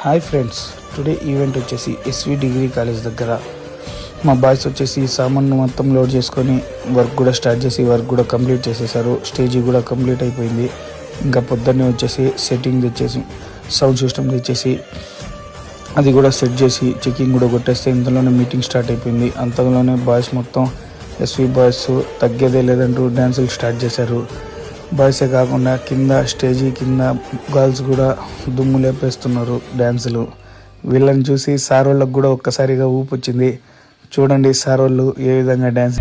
Hi friends, today event వచ్చేసి SV degree college దగ్గర మా బాయ్స్ వచ్చేసి సామాన్లు మొత్తం లోడ్ చేసుకొని వర్క్ కూడా స్టార్ట్ చేసి వర్క్ కూడా కంప్లీట్ చేసేసారు. స్టేజీ కూడా కంప్లీట్ అయిపోయింది. ఇంకా పొద్దున్నే వచ్చేసి సెట్టింగ్ తెచ్చేసి సౌండ్ సిస్టమ్ తెచ్చేసి అది కూడా సెట్ చేసి చెకింగ్ కూడా కొట్టేస్తే ఇంతలోనే మీటింగ్ స్టార్ట్ అయిపోయింది. అంతలోనే బాయ్స్ మొత్తం ఎస్వి బాయ్స్ తగ్గేదే లేదంటూ డ్యాన్సులు స్టార్ట్ చేశారు. బాయ్సే కాకుండా కింద స్టేజీ కింద గర్ల్స్ కూడా దుమ్ము లేపేస్తున్నారు డ్యాన్సులు. వీళ్ళని చూసి సార్ వాళ్ళకు కూడా ఒక్కసారిగా ఊపు వచ్చింది. చూడండి సార్ వాళ్ళు ఏ విధంగా డ్యాన్స్